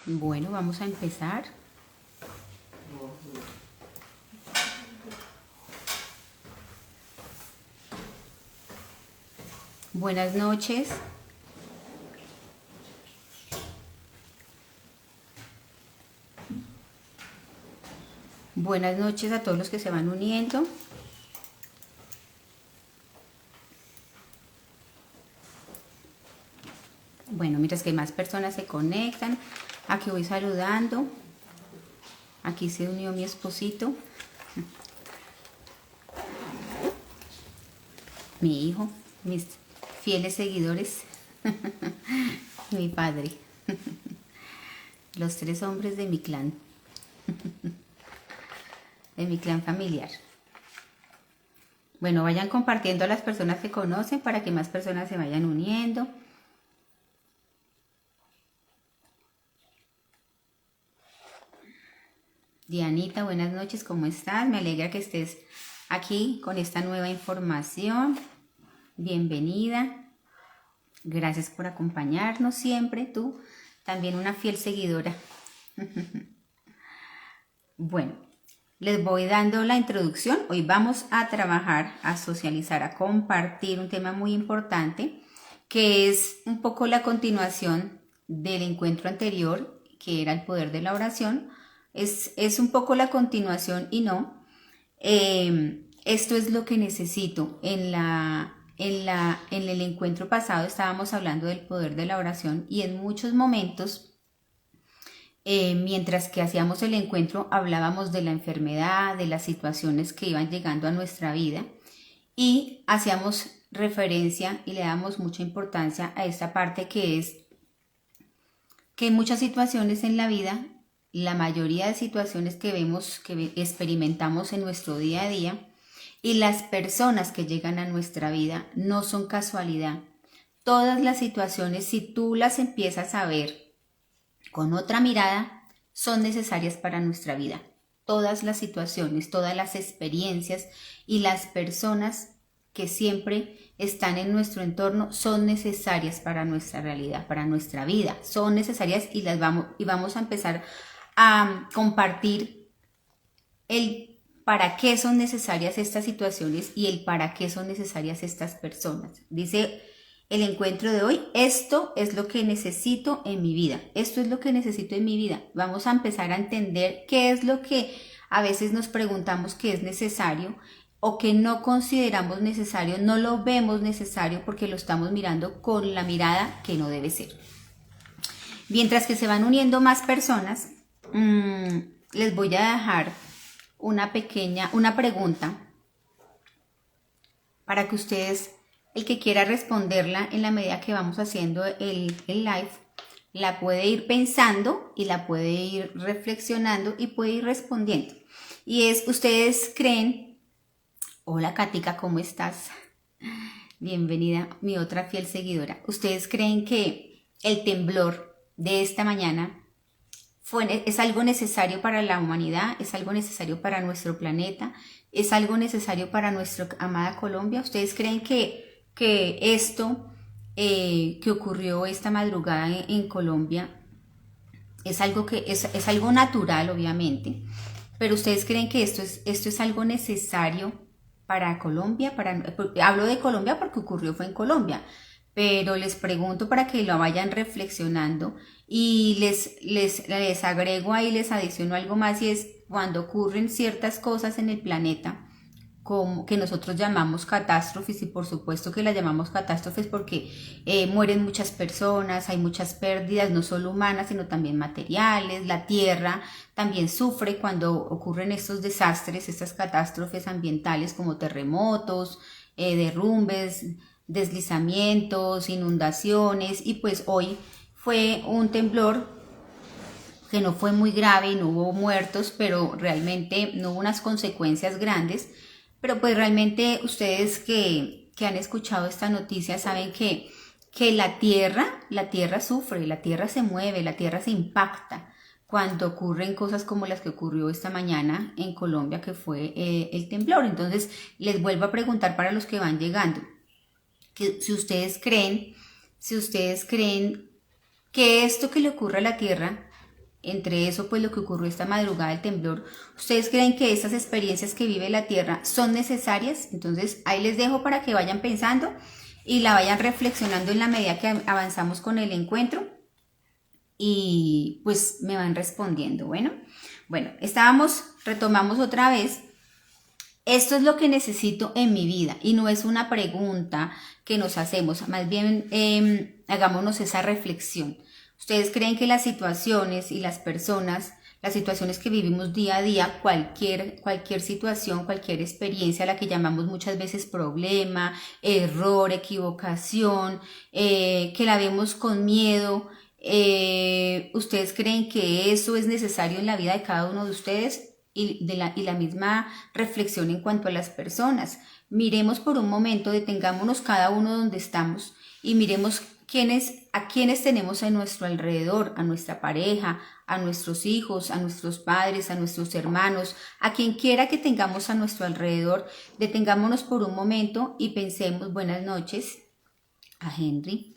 Bueno, vamos a empezar. Buenas noches. Buenas noches a todos los que se van uniendo. Bueno, mientras que más personas se conectan, aquí voy saludando. Aquí se unió mi esposito, mi hijo, mis fieles seguidores, mi padre, los 3 hombres de mi clan, familiar. Bueno, vayan compartiendo a las personas que conocen para que más personas se vayan uniendo. Dianita, buenas noches, ¿cómo estás? Me alegra que estés aquí con esta nueva información. Bienvenida. Gracias por acompañarnos siempre, tú también una fiel seguidora. Bueno, les voy dando la introducción. Hoy vamos a trabajar, a socializar, a compartir un tema muy importante que es un poco la continuación del encuentro anterior, que era el poder de la oración. Es un poco la continuación y no. Esto es lo que necesito. En el encuentro pasado estábamos hablando del poder de la oración y en muchos momentos, mientras que hacíamos el encuentro, hablábamos de la enfermedad, de las situaciones que iban llegando a nuestra vida y hacíamos referencia y le damos mucha importancia a esta parte que es que en muchas situaciones en la vida, la mayoría de situaciones que vemos, que experimentamos en nuestro día a día y las personas que llegan a nuestra vida no son casualidad. Todas las situaciones, si tú las empiezas a ver con otra mirada, son necesarias para nuestra vida. Todas las situaciones, todas las experiencias y las personas que siempre están en nuestro entorno son necesarias para nuestra realidad, para nuestra vida. Son necesarias y vamos a empezar a compartir el para qué son necesarias estas situaciones y el para qué son necesarias estas personas. Dice el encuentro de hoy, esto es lo que necesito en mi vida. Esto es lo que necesito en mi vida. Vamos a empezar a entender qué es lo que a veces nos preguntamos que es necesario o que no consideramos necesario, no lo vemos necesario porque lo estamos mirando con la mirada que no debe ser. Mientras que se van uniendo más personas, les voy a dejar una pregunta para que ustedes, el que quiera responderla en la medida que vamos haciendo el live, la puede ir pensando y la puede ir reflexionando y puede ir respondiendo. Y es, ¿ustedes creen? Hola Katica, ¿cómo estás? Bienvenida, mi otra fiel seguidora. ¿Ustedes creen que el temblor de esta mañana es algo necesario para la humanidad? ¿Es algo necesario para nuestro planeta? ¿Es algo necesario para nuestra amada Colombia? ¿Ustedes creen que esto que ocurrió esta madrugada en Colombia es algo que es algo natural, obviamente? Pero ¿ustedes creen que esto es algo necesario para Colombia? Hablo de Colombia porque fue en Colombia, pero les pregunto para que lo vayan reflexionando y les agrego ahí, les adiciono algo más, y es cuando ocurren ciertas cosas en el planeta como que nosotros llamamos catástrofes, y por supuesto que las llamamos catástrofes porque mueren muchas personas, hay muchas pérdidas, no solo humanas, sino también materiales. La tierra también sufre cuando ocurren estos desastres, estas catástrofes ambientales como terremotos, derrumbes, deslizamientos, inundaciones, y pues hoy fue un temblor que no fue muy grave y no hubo muertos, pero realmente no hubo unas consecuencias grandes. Pero pues realmente ustedes que han escuchado esta noticia saben que la tierra sufre, la tierra se mueve, la tierra se impacta cuando ocurren cosas como las que ocurrió esta mañana en Colombia, que fue el temblor. Entonces les vuelvo a preguntar para los que van llegando, que si ustedes creen que esto que le ocurre a la tierra entre eso pues lo que ocurrió esta madrugada del temblor, ¿ustedes creen que estas experiencias que vive la Tierra son necesarias? Entonces ahí les dejo para que vayan pensando y la vayan reflexionando en la medida que avanzamos con el encuentro y pues me van respondiendo. Bueno, retomamos otra vez. Esto es lo que necesito en mi vida y no es una pregunta que nos hacemos, más bien hagámonos esa reflexión. ¿Ustedes creen que las situaciones y las personas, las situaciones que vivimos día a día, cualquier situación, cualquier experiencia, a la que llamamos muchas veces problema, error, equivocación, que la vemos con miedo, ¿ustedes creen que eso es necesario en la vida de cada uno de ustedes? Y la misma reflexión en cuanto a las personas. Miremos por un momento, detengámonos cada uno donde estamos y miremos a quiénes tenemos a nuestro alrededor, a nuestra pareja, a nuestros hijos, a nuestros padres, a nuestros hermanos, a quien quiera que tengamos a nuestro alrededor. Detengámonos por un momento y pensemos, buenas noches a Henry.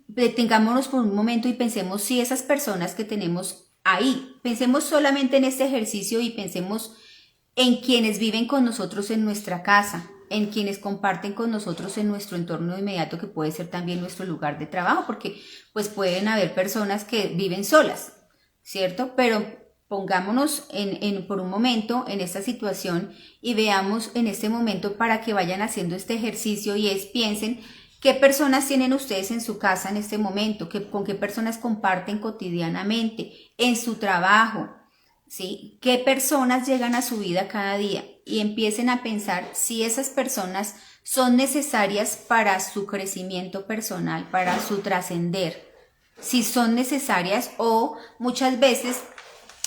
Detengámonos por un momento y pensemos si esas personas que tenemos ahí, pensemos solamente en este ejercicio y pensemos en quienes viven con nosotros en nuestra casa, en quienes comparten con nosotros en nuestro entorno inmediato, que puede ser también nuestro lugar de trabajo, porque pues pueden haber personas que viven solas, ¿cierto? Pero pongámonos por un momento en esta situación y veamos en este momento para que vayan haciendo este ejercicio y piensen ¿qué personas tienen ustedes en su casa en este momento? ¿Con qué personas comparten cotidianamente? En su trabajo, ¿sí? ¿Qué personas llegan a su vida cada día? Y empiecen a pensar si esas personas son necesarias para su crecimiento personal, para su trascender. Si son necesarias o muchas veces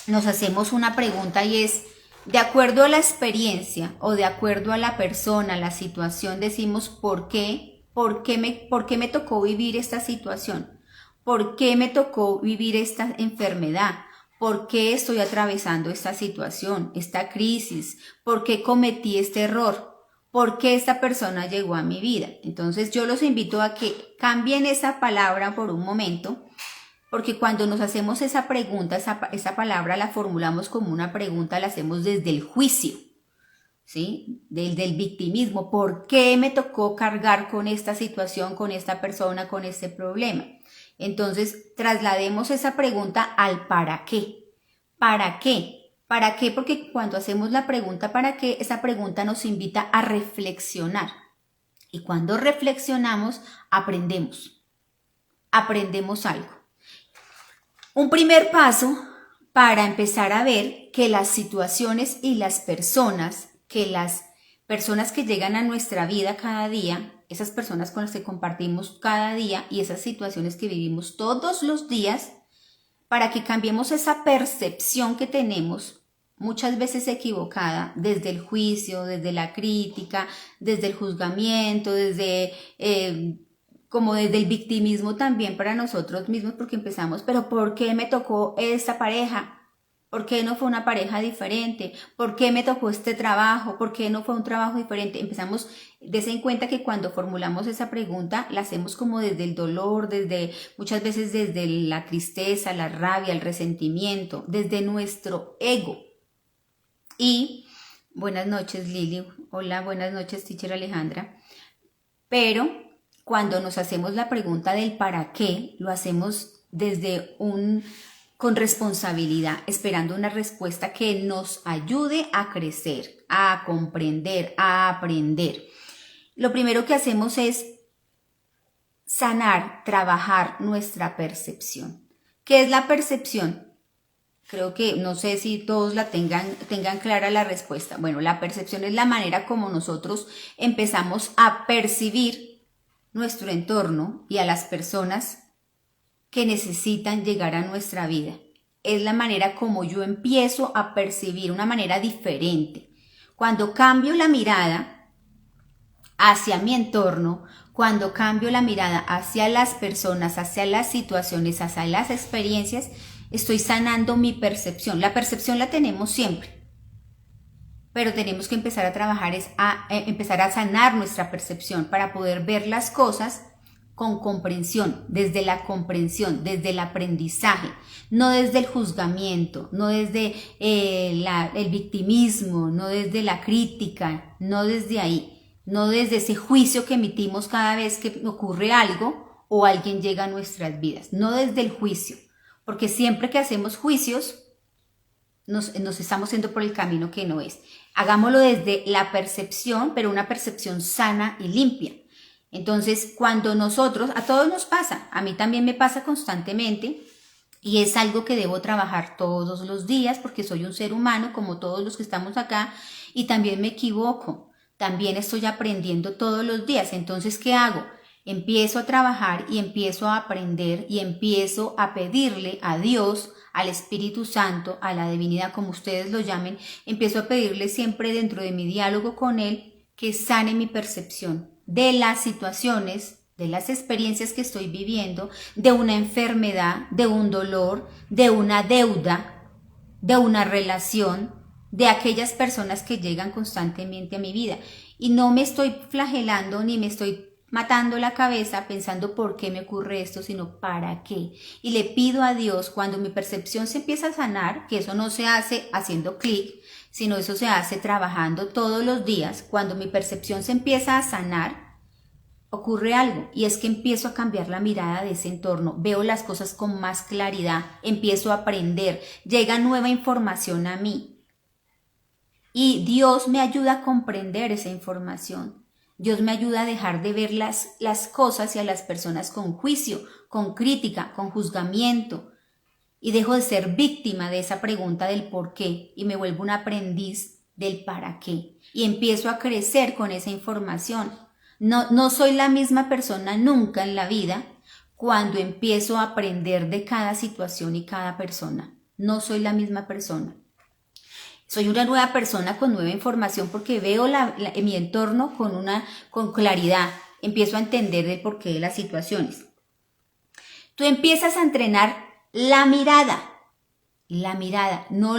nos hacemos una pregunta y es, de acuerdo a la experiencia o de acuerdo a la persona, la situación, decimos ¿por qué? ¿Por qué me tocó vivir esta situación? ¿Por qué me tocó vivir esta enfermedad? ¿Por qué estoy atravesando esta situación, esta crisis? ¿Por qué cometí este error? ¿Por qué esta persona llegó a mi vida? Entonces yo los invito a que cambien esa palabra por un momento, porque cuando nos hacemos esa pregunta, esa palabra la formulamos como una pregunta, la hacemos desde el juicio. ¿Sí? Del victimismo. ¿Por qué me tocó cargar con esta situación, con esta persona, con este problema? Entonces, traslademos esa pregunta al ¿para qué? ¿Para qué? ¿Para qué? Porque cuando hacemos la pregunta ¿para qué? Esa pregunta nos invita a reflexionar. Y cuando reflexionamos, aprendemos algo. Un primer paso para empezar a ver que las situaciones y las personas que llegan a nuestra vida cada día, esas personas con las que compartimos cada día y esas situaciones que vivimos todos los días, para que cambiemos esa percepción que tenemos, muchas veces equivocada, desde el juicio, desde la crítica, desde el juzgamiento, desde el victimismo también para nosotros mismos, porque empezamos, pero ¿por qué me tocó esta pareja? ¿Por qué no fue una pareja diferente? ¿Por qué me tocó este trabajo? ¿Por qué no fue un trabajo diferente? Empezamos, des en cuenta que cuando formulamos esa pregunta, la hacemos como desde el dolor, muchas veces desde la tristeza, la rabia, el resentimiento, desde nuestro ego. Y buenas noches, Lili. Hola, buenas noches, teacher Alejandra. Pero cuando nos hacemos la pregunta del para qué, lo hacemos con responsabilidad, esperando una respuesta que nos ayude a crecer, a comprender, a aprender. Lo primero que hacemos es sanar, trabajar nuestra percepción. ¿Qué es la percepción? Creo que no sé si todos la tengan clara la respuesta. Bueno, la percepción es la manera como nosotros empezamos a percibir nuestro entorno y a las personas que necesitan llegar a nuestra vida. Es la manera como yo empiezo a percibir, una manera diferente. Cuando cambio la mirada hacia mi entorno, cuando cambio la mirada hacia las personas, hacia las situaciones, hacia las experiencias, estoy sanando mi percepción. La percepción la tenemos siempre, pero tenemos que empezar a trabajar, empezar a sanar nuestra percepción para poder ver las cosas con comprensión, desde la comprensión, desde el aprendizaje, no desde el juzgamiento, no desde el victimismo, no desde la crítica, no desde ahí, no desde ese juicio que emitimos cada vez que ocurre algo o alguien llega a nuestras vidas, no desde el juicio, porque siempre que hacemos juicios nos estamos yendo por el camino que no es. Hagámoslo desde la percepción, pero una percepción sana y limpia. Entonces, cuando nosotros, a todos nos pasa, a mí también me pasa constantemente y es algo que debo trabajar todos los días porque soy un ser humano como todos los que estamos acá y también me equivoco, también estoy aprendiendo todos los días. Entonces, ¿qué hago? Empiezo a trabajar y empiezo a aprender y empiezo a pedirle a Dios, al Espíritu Santo, a la divinidad, como ustedes lo llamen, empiezo a pedirle siempre dentro de mi diálogo con Él que sane mi percepción de las situaciones, de las experiencias que estoy viviendo, de una enfermedad, de un dolor, de una deuda, de una relación, de aquellas personas que llegan constantemente a mi vida. Y no me estoy flagelando ni me estoy matando la cabeza pensando por qué me ocurre esto, sino para qué. Y le pido a Dios, cuando mi percepción se empieza a sanar, que eso no se hace haciendo clic, sino eso se hace trabajando todos los días, cuando mi percepción se empieza a sanar, ocurre algo y es que empiezo a cambiar la mirada de ese entorno, veo las cosas con más claridad, empiezo a aprender, llega nueva información a mí y Dios me ayuda a comprender esa información. Dios me ayuda a dejar de ver las cosas y a las personas con juicio, con crítica, con juzgamiento. Y dejo de ser víctima de esa pregunta del por qué y me vuelvo un aprendiz del para qué. Y empiezo a crecer con esa información. No soy la misma persona nunca en la vida cuando empiezo a aprender de cada situación y cada persona. No soy la misma persona. Soy una nueva persona con nueva información porque veo mi entorno con claridad. Empiezo a entender el porqué de las situaciones. Tú empiezas a entrenar la mirada no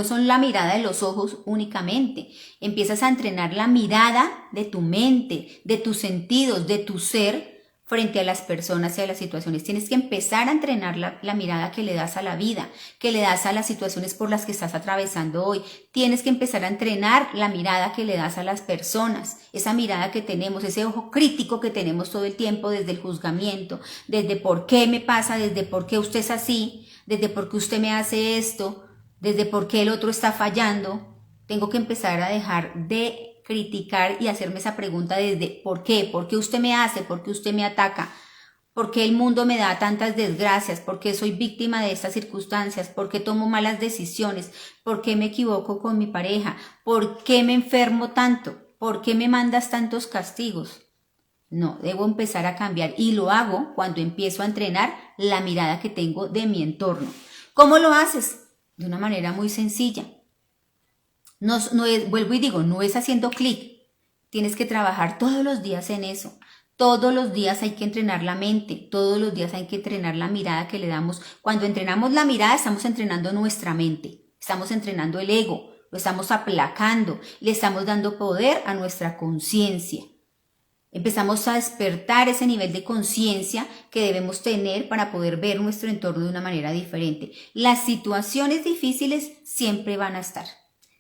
son la mirada de los ojos únicamente. Empiezas a entrenar la mirada de tu mente, de tus sentidos, de tu ser frente a las personas y a las situaciones. Tienes que empezar a entrenar la mirada que le das a la vida, que le das a las situaciones por las que estás atravesando hoy. Tienes que empezar a entrenar la mirada que le das a las personas, esa mirada que tenemos, ese ojo crítico que tenemos todo el tiempo desde el juzgamiento, desde por qué me pasa, desde por qué usted es así, desde por qué usted me hace esto, desde por qué el otro está fallando. Tengo que empezar a dejar de criticar y hacerme esa pregunta desde ¿por qué? ¿Por qué usted me hace? ¿Por qué usted me ataca? ¿Por qué el mundo me da tantas desgracias? ¿Por qué soy víctima de estas circunstancias? ¿Por qué tomo malas decisiones? ¿Por qué me equivoco con mi pareja? ¿Por qué me enfermo tanto? ¿Por qué me mandas tantos castigos? No, debo empezar a cambiar y lo hago cuando empiezo a entrenar la mirada que tengo de mi entorno. ¿Cómo lo haces? De una manera muy sencilla. Vuelvo y digo, no es haciendo clic. Tienes que trabajar todos los días en eso. Todos los días hay que entrenar la mente, todos los días hay que entrenar la mirada que le damos. Cuando entrenamos la mirada estamos entrenando nuestra mente, estamos entrenando el ego, lo estamos aplacando, le estamos dando poder a nuestra conciencia. Empezamos a despertar ese nivel de conciencia que debemos tener para poder ver nuestro entorno de una manera diferente. Las situaciones difíciles siempre van a estar,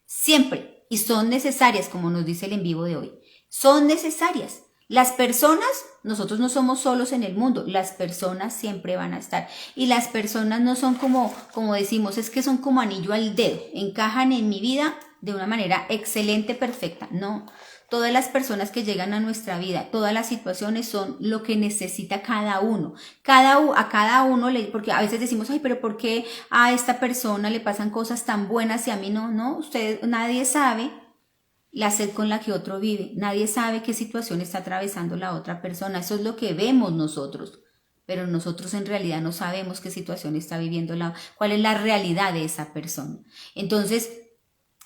siempre, y son necesarias, como nos dice el en vivo de hoy. Son necesarias. Las personas, nosotros no somos solos en el mundo, las personas siempre van a estar. Y las personas no son como decimos, es que son como anillo al dedo, encajan en mi vida de una manera excelente, perfecta. No. Todas las personas que llegan a nuestra vida, todas las situaciones son lo que necesita cada uno. A cada uno, porque a veces decimos, ay, pero ¿por qué a esta persona le pasan cosas tan buenas y a mí no? No, nadie sabe la sed con la que otro vive. Nadie sabe qué situación está atravesando la otra persona. Eso es lo que vemos nosotros. Pero nosotros en realidad no sabemos qué situación está viviendo, cuál es la realidad de esa persona. Entonces,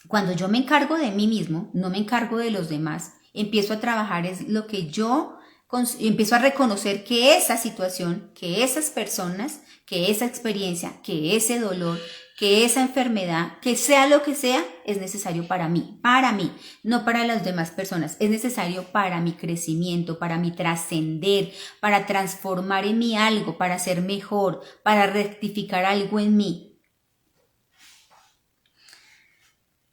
cuando yo me encargo de mí mismo, no me encargo de los demás, empiezo a trabajar es lo que yo empiezo a reconocer que esa situación, que esas personas, que esa experiencia, que ese dolor, que esa enfermedad, que sea lo que sea, es necesario para mí, no para las demás personas, es necesario para mi crecimiento, para mi trascender, para transformar en mí algo, para ser mejor, para rectificar algo en mí.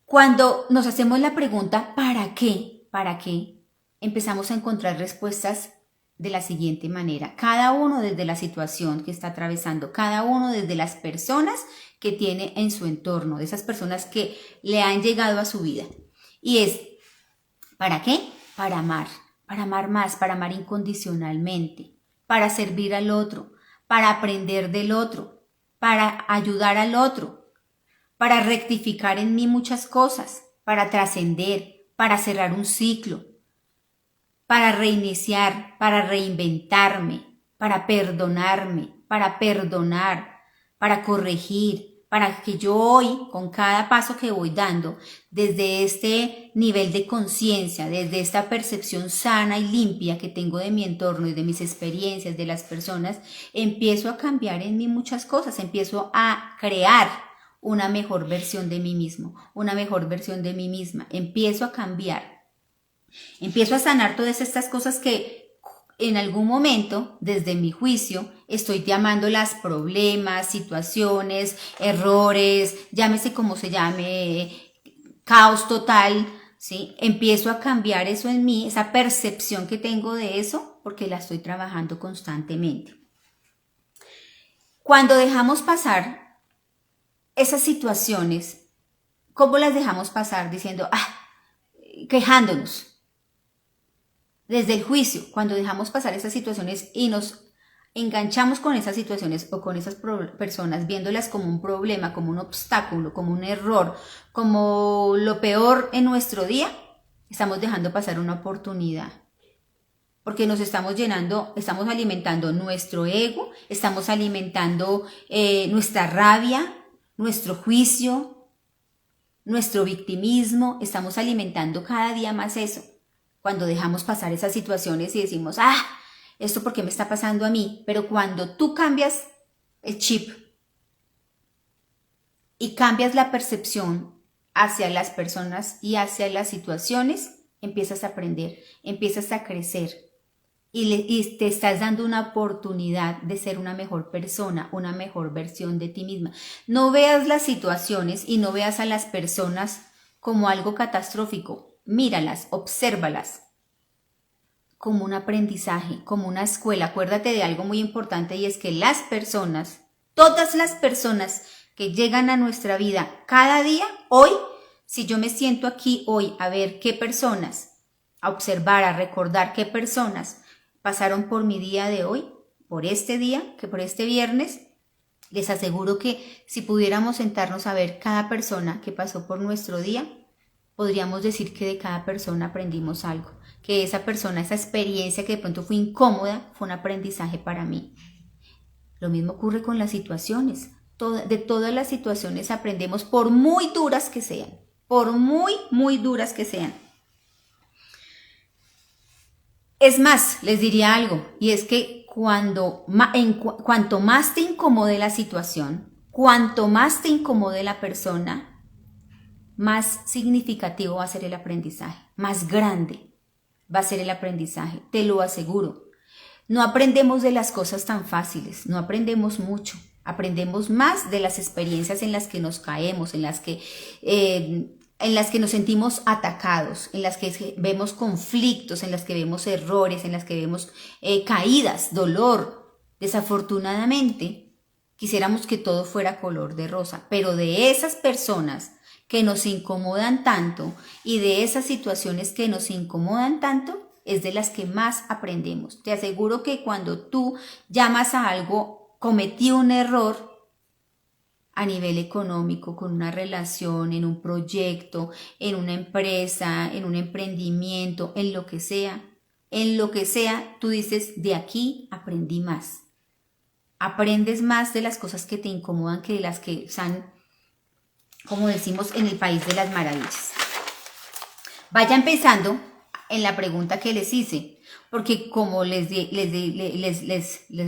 Cuando nos hacemos la pregunta ¿para qué? ¿Para qué? Empezamos a encontrar respuestas de la siguiente manera. Cada uno desde la situación que está atravesando, cada uno desde las personas que tiene en su entorno, de esas personas que le han llegado a su vida. Y es, ¿para qué? Para amar más, para amar incondicionalmente, para servir al otro, para aprender del otro, para ayudar al otro, para rectificar en mí muchas cosas, para trascender, para cerrar un ciclo, para reiniciar, para reinventarme, para perdonarme, para perdonar, para corregir, para que yo hoy, con cada paso que voy dando, desde este nivel de conciencia, desde esta percepción sana y limpia que tengo de mi entorno y de mis experiencias, de las personas, empiezo a cambiar en mí muchas cosas, empiezo a crear una mejor versión de mí mismo, una mejor versión de mí misma, empiezo a cambiar. Empiezo a sanar todas estas cosas que en algún momento, desde mi juicio, estoy llamándolas problemas, situaciones, errores, llámese como se llame, caos total, ¿sí? Empiezo a cambiar eso en mí, esa percepción que tengo de eso, porque la estoy trabajando constantemente. Cuando dejamos pasar esas situaciones, ¿cómo las dejamos pasar? Diciendo, quejándonos. Desde el juicio, cuando dejamos pasar esas situaciones y nos enganchamos con esas situaciones o con esas personas, viéndolas como un problema, como un obstáculo, como un error, como lo peor en nuestro día, estamos dejando pasar una oportunidad. Porque nos estamos llenando, estamos alimentando nuestro ego, estamos alimentando nuestra rabia, nuestro juicio, nuestro victimismo, estamos alimentando cada día más eso. Cuando dejamos pasar esas situaciones y decimos, ¿esto por qué me está pasando a mí? Pero cuando tú cambias el chip y cambias la percepción hacia las personas y hacia las situaciones, empiezas a aprender, empiezas a crecer y te estás dando una oportunidad de ser una mejor persona, una mejor versión de ti misma. No veas las situaciones y no veas a las personas como algo catastrófico. Míralas, obsérvalas como un aprendizaje, como una escuela. Acuérdate de algo muy importante y es que las personas, todas las personas que llegan a nuestra vida cada día, hoy, si yo me siento aquí hoy a ver qué personas, a observar, a recordar qué personas pasaron por mi día de hoy, por este día, que por este viernes, les aseguro que si pudiéramos sentarnos a ver cada persona que pasó por nuestro día, podríamos decir que de cada persona aprendimos algo, que esa persona, esa experiencia que de pronto fue incómoda, fue un aprendizaje para mí. Lo mismo ocurre con las situaciones. De todas las situaciones aprendemos, por muy duras que sean, por muy duras que sean. Es más, les diría algo, y es que cuanto más te incomode la situación, cuanto más te incomode la persona, más significativo va a ser el aprendizaje, más grande va a ser el aprendizaje, te lo aseguro. No aprendemos de las cosas tan fáciles, no aprendemos mucho, aprendemos más de las experiencias en las que nos caemos, en las que nos sentimos atacados, en las que vemos conflictos, en las que vemos errores, en las que vemos caídas, dolor. Desafortunadamente, quisiéramos que todo fuera color de rosa, pero de esas personas que nos incomodan tanto y de esas situaciones que nos incomodan tanto es de las que más aprendemos. Te aseguro que cuando tú llamas a algo, cometí un error a nivel económico, con una relación, en un proyecto, en una empresa, en un emprendimiento, en lo que sea, tú dices, de aquí aprendí más. Aprendes más de las cosas que te incomodan que de las que están, como decimos, en el país de las maravillas. Vayan pensando en la pregunta que les hice. porque como les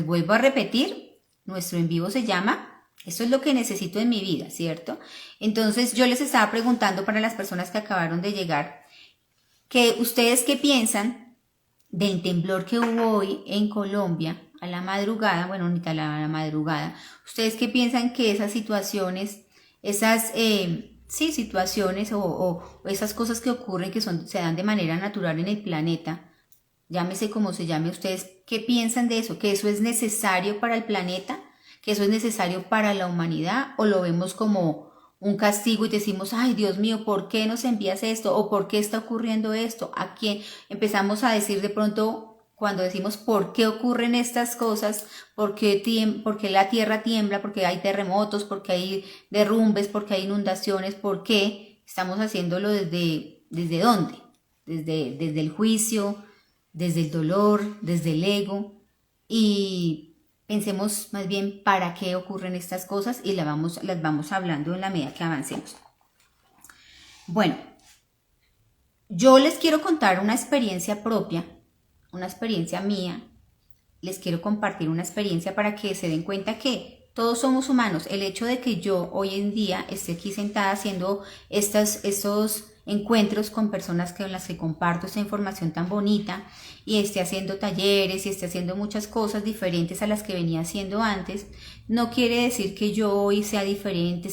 vuelvo a repetir, nuestro en vivo se llama "Eso es lo que necesito en mi vida", ¿cierto? Entonces yo les estaba preguntando para las personas que acabaron de llegar, que ustedes qué piensan del temblor que hubo hoy en Colombia a la madrugada, bueno, ahorita a la madrugada. ¿Ustedes qué piensan que esas situaciones, situaciones o esas cosas que ocurren que se dan de manera natural en el planeta, llámese como se llame, ustedes qué piensan de eso? ¿Que eso es necesario para el planeta? ¿Que eso es necesario para la humanidad? ¿O lo vemos como un castigo y decimos, ay Dios mío, ¿por qué nos envías esto? ¿O por qué está ocurriendo esto? ¿A quién? Empezamos a decir de pronto, cuando decimos por qué ocurren estas cosas, por qué la tierra tiembla, por qué hay terremotos, por qué hay derrumbes, por qué hay inundaciones, por qué estamos haciéndolo desde dónde, desde el juicio, desde el dolor, desde el ego, y pensemos más bien para qué ocurren estas cosas y las vamos hablando en la medida que avancemos. Bueno, yo les quiero contar una experiencia propia, una experiencia mía. Les quiero compartir una experiencia para que se den cuenta que todos somos humanos. El hecho de que yo hoy en día esté aquí sentada haciendo estos encuentros con personas con las que comparto esta información tan bonita y esté haciendo talleres y esté haciendo muchas cosas diferentes a las que venía haciendo antes, no quiere decir que yo hoy sea diferente,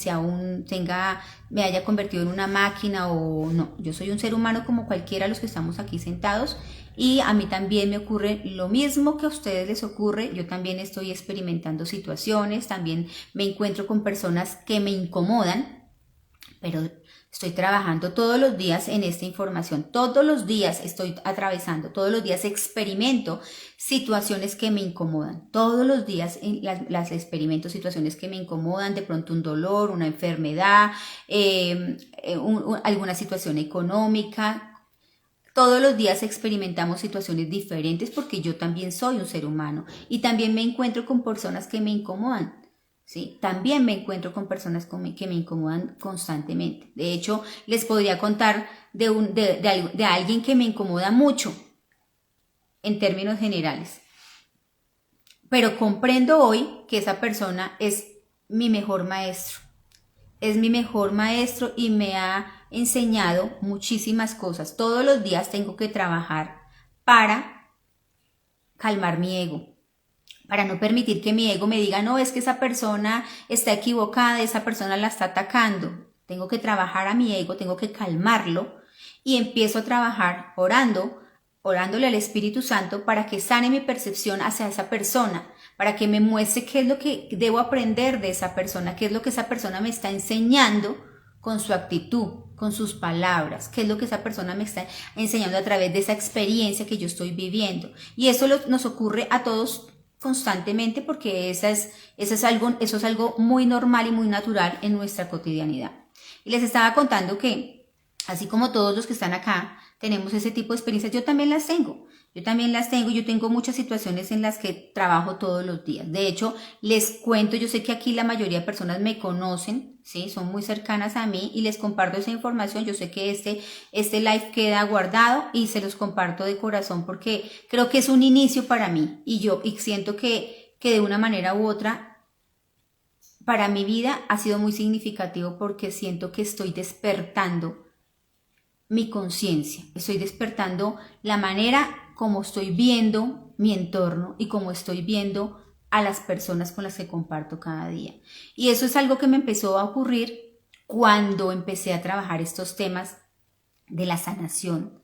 me haya convertido en una máquina o no. Yo soy un ser humano como cualquiera de los que estamos aquí sentados y a mí también me ocurre lo mismo que a ustedes les ocurre. Yo también estoy experimentando situaciones, también me encuentro con personas que me incomodan, pero estoy trabajando todos los días en esta información, todos los días estoy atravesando, todos los días experimento situaciones que me incomodan, todos los días las experimento situaciones que me incomodan, de pronto un dolor, una enfermedad, alguna situación económica. Todos los días experimentamos situaciones diferentes porque yo también soy un ser humano y también me encuentro con personas que me incomodan. ¿Sí? También me encuentro con personas que me incomodan constantemente. De hecho, les podría contar de alguien que me incomoda mucho en términos generales. Pero comprendo hoy que esa persona es mi mejor maestro. Es mi mejor maestro y me ha enseñado muchísimas cosas. Todos los días tengo que trabajar para calmar mi ego, para no permitir que mi ego me diga, no, es que esa persona está equivocada, esa persona la está atacando. Tengo que trabajar a mi ego, tengo que calmarlo y empiezo a trabajar orándole al Espíritu Santo para que sane mi percepción hacia esa persona, para que me muestre qué es lo que debo aprender de esa persona, qué es lo que esa persona me está enseñando con su actitud, con sus palabras, qué es lo que esa persona me está enseñando a través de esa experiencia que yo estoy viviendo. Y eso nos ocurre a todos constantemente porque eso es algo muy normal y muy natural en nuestra cotidianidad. Y les estaba contando que, así como todos los que están acá, tenemos ese tipo de experiencias, yo también las tengo. Yo tengo muchas situaciones en las que trabajo todos los días. De hecho, les cuento, yo sé que aquí la mayoría de personas me conocen, ¿sí? Son muy cercanas a mí y les comparto esa información. Yo sé que este live queda guardado y se los comparto de corazón porque creo que es un inicio para mí y siento que de una manera u otra para mi vida ha sido muy significativo porque siento que estoy despertando mi conciencia, estoy despertando la manera como estoy viendo mi entorno y como estoy viendo a las personas con las que comparto cada día. Y eso es algo que me empezó a ocurrir cuando empecé a trabajar estos temas de la sanación,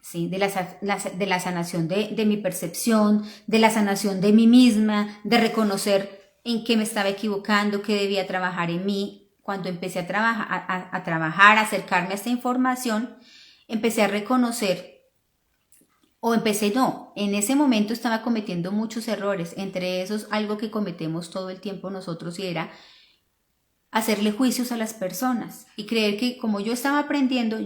¿sí? De la sanación de mi percepción, de la sanación de mí misma, de reconocer en qué me estaba equivocando, qué debía trabajar en mí. Cuando empecé a trabajar, a acercarme a esta información, empecé a reconocer, en ese momento estaba cometiendo muchos errores, entre esos algo que cometemos todo el tiempo nosotros y era hacerle juicios a las personas y creer que como yo estaba aprendiendo,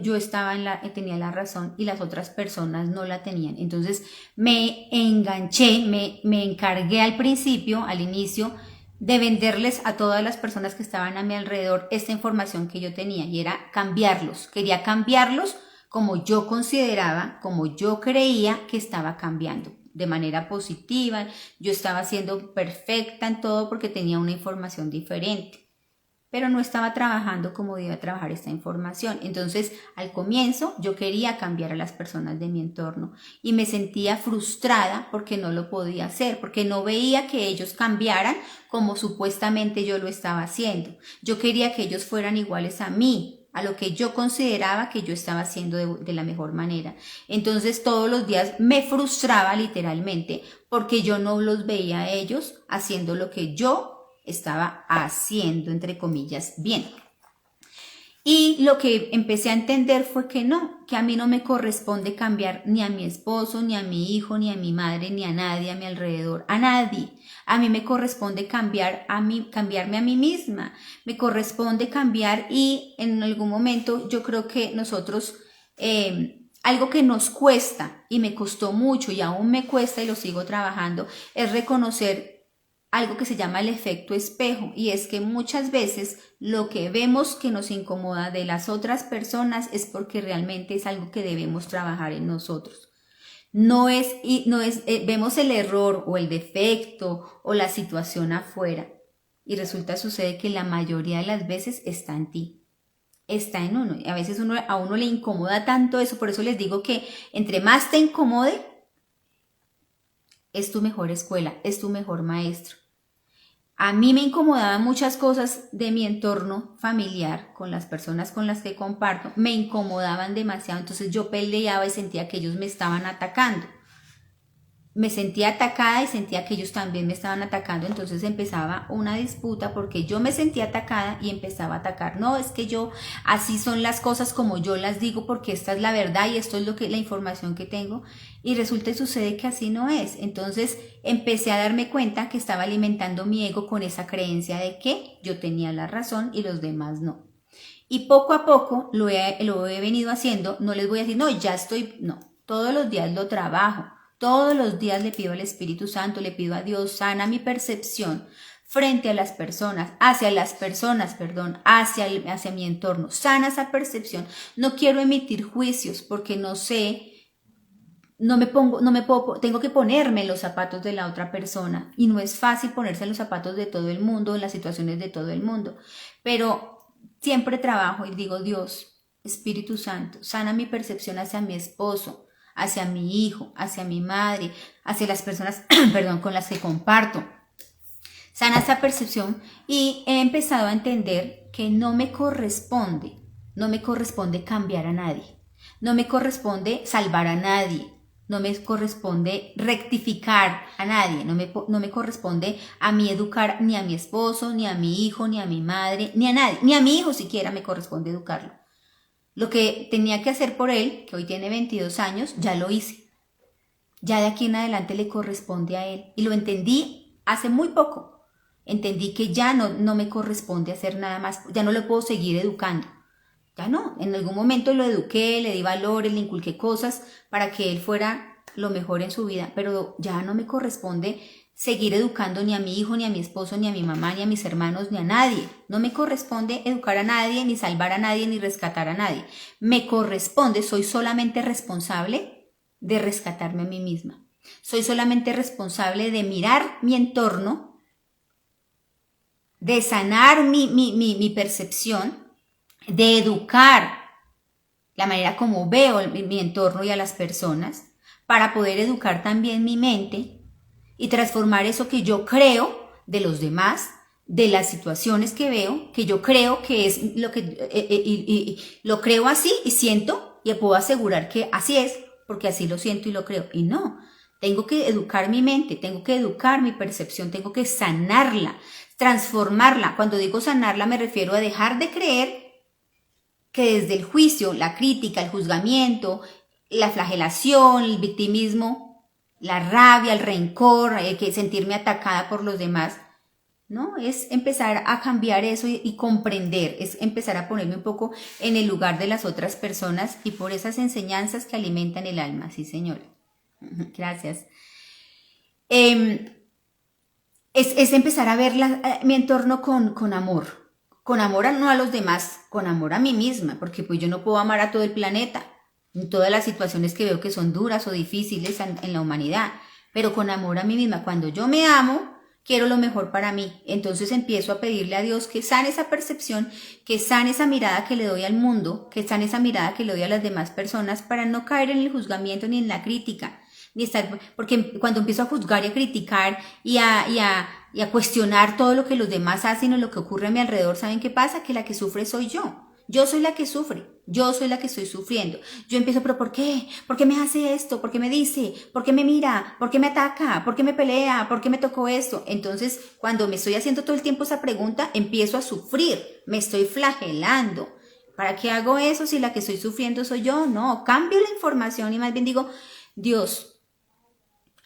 tenía la razón y las otras personas no la tenían. Entonces me enganché, me encargué al inicio, de venderles a todas las personas que estaban a mi alrededor esta información que yo tenía y era cambiarlos. Quería cambiarlos como yo consideraba, como yo creía que estaba cambiando de manera positiva. Yo estaba siendo perfecta en todo porque tenía una información diferente, pero no estaba trabajando como debía trabajar esta información. Entonces, al comienzo yo quería cambiar a las personas de mi entorno y me sentía frustrada porque no lo podía hacer, porque no veía que ellos cambiaran como supuestamente yo lo estaba haciendo. Yo quería que ellos fueran iguales a mí, a lo que yo consideraba que yo estaba haciendo de la mejor manera. Entonces, todos los días me frustraba literalmente porque yo no los veía a ellos haciendo lo que yo estaba haciendo, entre comillas, bien. Y lo que empecé a entender fue que no, que a mí no me corresponde cambiar ni a mi esposo, ni a mi hijo, ni a mi madre, ni a nadie a mi alrededor, a nadie. A mí me corresponde cambiarme a mí misma, me corresponde cambiar y en algún momento yo creo que nosotros, algo que nos cuesta y me costó mucho y aún me cuesta y lo sigo trabajando, es reconocer algo que se llama el efecto espejo, y es que muchas veces lo que vemos que nos incomoda de las otras personas es porque realmente es algo que debemos trabajar en nosotros. Vemos el error o el defecto o la situación afuera y sucede que la mayoría de las veces está en ti, está en uno, y a veces a uno le incomoda tanto eso. Por eso les digo que entre más te incomode, es tu mejor escuela, es tu mejor maestro. A mí me incomodaban muchas cosas de mi entorno familiar, con las personas con las que comparto, me incomodaban demasiado, entonces yo peleaba y sentía que ellos me estaban atacando. Me sentía atacada y sentía que ellos también me estaban atacando, entonces empezaba una disputa porque yo me sentía atacada y empezaba a atacar. No, es que yo, así son las cosas como yo las digo porque esta es la verdad y esto es la información que tengo, y resulta y sucede que así no es. Entonces empecé a darme cuenta que estaba alimentando mi ego con esa creencia de que yo tenía la razón y los demás no. Y poco a poco lo he venido haciendo. No les voy a decir, no, ya estoy, no, todos los días lo trabajo. Todos los días le pido al Espíritu Santo, le pido a Dios, sana mi percepción frente a las personas, hacia mi entorno, sana esa percepción. No quiero emitir juicios porque no sé, tengo que ponerme en los zapatos de la otra persona, y no es fácil ponerse en los zapatos de todo el mundo, en las situaciones de todo el mundo, pero siempre trabajo y digo, Dios, Espíritu Santo, sana mi percepción hacia mi esposo, hacia mi hijo, hacia mi madre, hacia las personas, perdón, con las que comparto. Sana esa percepción y he empezado a entender que no me corresponde cambiar a nadie, no me corresponde salvar a nadie, no me corresponde rectificar a nadie, no me corresponde a mí educar ni a mi esposo, ni a mi hijo, ni a mi madre, ni a nadie, ni a mi hijo siquiera me corresponde educarlo. Lo que tenía que hacer por él, que hoy tiene 22 años, ya lo hice. Ya de aquí en adelante le corresponde a él. Y lo entendí hace muy poco. Entendí que ya no me corresponde hacer nada más. Ya no lo puedo seguir educando. Ya no. En algún momento lo eduqué, le di valores, le inculqué cosas para que él fuera lo mejor en su vida. Pero ya no me corresponde seguir educando ni a mi hijo, ni a mi esposo, ni a mi mamá, ni a mis hermanos, ni a nadie. No me corresponde educar a nadie, ni salvar a nadie, ni rescatar a nadie. Me corresponde, soy solamente responsable de rescatarme a mí misma. Soy solamente responsable de mirar mi entorno, de sanar mi percepción, de educar la manera como veo mi entorno y a las personas, para poder educar también mi mente y transformar eso que yo creo de los demás, de las situaciones que veo, que yo creo que es lo que y lo creo así y siento, y puedo asegurar que así es porque así lo siento y lo creo. Y no, tengo que educar mi mente, tengo que educar mi percepción, tengo que sanarla, transformarla. Cuando digo sanarla me refiero a dejar de creer que desde el juicio, la crítica, el juzgamiento, la flagelación, el victimismo, la rabia, el rencor, que sentirme atacada por los demás, ¿no? Es empezar a cambiar eso y comprender, es empezar a ponerme un poco en el lugar de las otras personas y por esas enseñanzas que alimentan el alma. Sí, señora. Gracias. Es empezar a ver mi entorno con amor no a los demás, con amor a mí misma, porque pues yo no puedo amar a todo el planeta. en todas las situaciones que veo que son duras o difíciles en la humanidad, pero con amor a mí misma. Cuando yo me amo, quiero lo mejor para mí. Entonces empiezo a pedirle a Dios que sane esa percepción, que sane esa mirada que le doy al mundo, que sane esa mirada que le doy a las demás personas para no caer en el juzgamiento ni en la crítica. Ni estar, porque cuando empiezo a juzgar y a criticar y a cuestionar todo lo que los demás hacen o lo que ocurre a mi alrededor, ¿saben qué pasa? Que la que sufre soy yo. Yo soy la que sufre, yo soy la que estoy sufriendo. Yo empiezo, pero ¿por qué? ¿Por qué me hace esto? ¿Por qué me dice? ¿Por qué me mira? ¿Por qué me ataca? ¿Por qué me pelea? ¿Por qué me tocó esto? Entonces, cuando me estoy haciendo todo el tiempo esa pregunta, empiezo a sufrir, me estoy flagelando. ¿Para qué hago eso si la que estoy sufriendo soy yo? No, cambio la información y más bien digo, Dios,